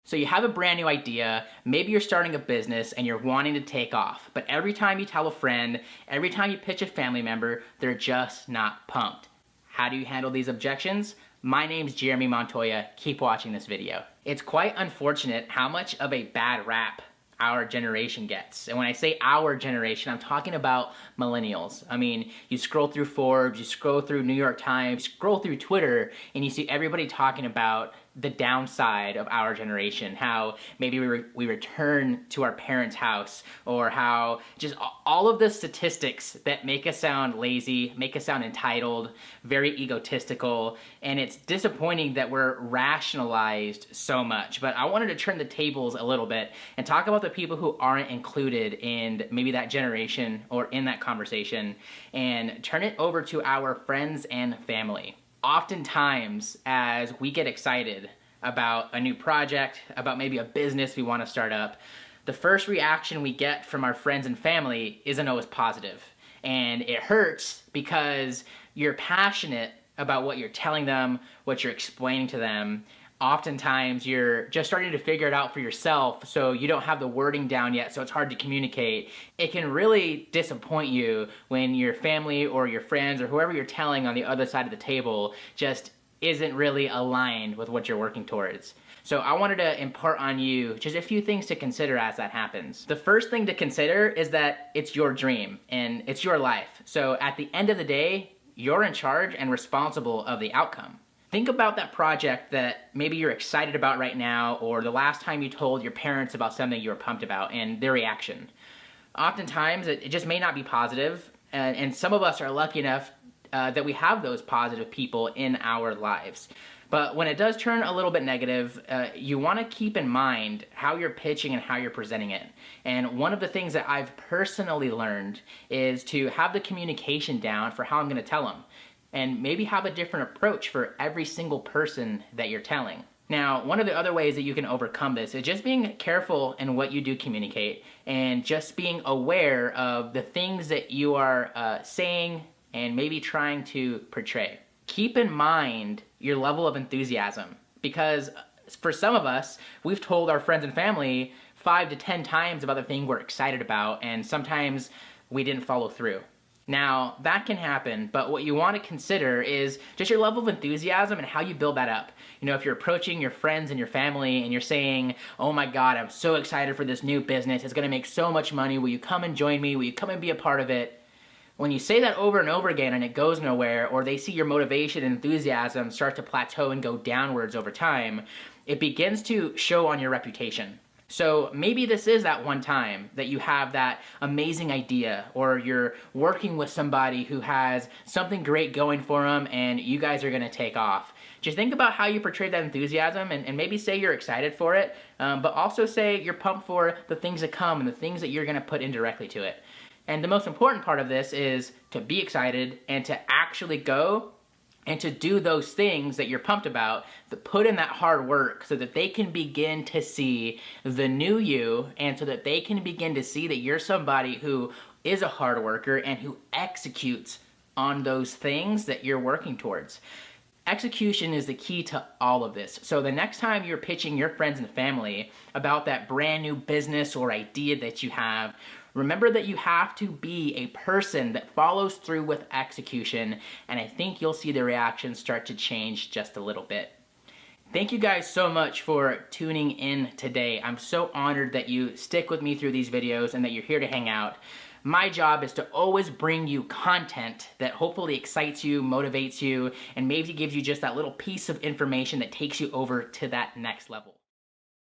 So you have a brand new idea, maybe you're starting a business and you're wanting to take off, but every time you tell a friend, every time you pitch a family member, they're just not pumped. How do you handle these objections? My name's Jeremy Montoya. Keep watching this video. It's quite unfortunate how much of a bad rap our generation gets. And when I say our generation, I'm talking about millennials. I mean, you scroll through Forbes, you scroll through New York Times, scroll through Twitter, and you see everybody talking about the downside of our generation, how maybe we return to our parents' house, or how just all of the statistics that make us sound lazy, make us sound entitled, very egotistical, and it's disappointing that we're rationalized so much. But I wanted to turn the tables a little bit and talk about the people who aren't included in maybe that generation or in that conversation, and turn it over to our friends and family. Oftentimes, as we get excited about a new project, about maybe a business we want to start up, the first reaction we get from our friends and family isn't always positive. And it hurts because you're passionate about what you're telling them, what you're explaining to them. Oftentimes, you're just starting to figure it out for yourself, so you don't have the wording down yet, so it's hard to communicate. It can really disappoint you when your family or your friends or whoever you're telling on the other side of the table just isn't really aligned with what you're working towards. So I wanted to impart on you just a few things to consider as that happens. The first thing to consider is that it's your dream and it's your life. So at the end of the day, you're in charge and responsible of the outcome. Think about that project that maybe you're excited about right now, or the last time you told your parents about something you were pumped about and their reaction. Oftentimes, it just may not be positive, and some of us are lucky enough that we have those positive people in our lives. But when it does turn a little bit negative, you want to keep in mind how you're pitching and how you're presenting it. And one of the things that I've personally learned is to have the communication down for how I'm going to tell them, and maybe have a different approach for every single person that you're telling. Now, one of the other ways that you can overcome this is just being careful in what you do communicate, and just being aware of the things that you are saying and maybe trying to portray. Keep in mind your level of enthusiasm, because for some of us, we've told our friends and family 5 to 10 times about the thing we're excited about, and sometimes we didn't follow through. Now, that can happen, but what you want to consider is just your level of enthusiasm and how you build that up. You know, if you're approaching your friends and your family and you're saying, oh my God, I'm so excited for this new business, it's gonna make so much money, will you come and join me, will you come and be a part of it? When you say that over and over again and it goes nowhere, or they see your motivation and enthusiasm start to plateau and go downwards over time, it begins to show on your reputation. So maybe this is that one time that you have that amazing idea, or you're working with somebody who has something great going for them and you guys are gonna take off. Just think about how you portray that enthusiasm, and maybe say you're excited for it, but also say you're pumped for the things that come and the things that you're gonna put indirectly to it. And the most important part of this is to be excited and to actually go and to do those things that you're pumped about, to put in that hard work so that they can begin to see the new you, and so that they can begin to see that you're somebody who is a hard worker and who executes on those things that you're working towards. Execution is the key to all of this. So the next time you're pitching your friends and family about that brand new business or idea that you have, remember that you have to be a person that follows through with execution, and I think you'll see the reactions start to change just a little bit. Thank you guys so much for tuning in today. I'm so honored that you stick with me through these videos and that you're here to hang out. My job is to always bring you content that hopefully excites you, motivates you, and maybe gives you just that little piece of information that takes you over to that next level.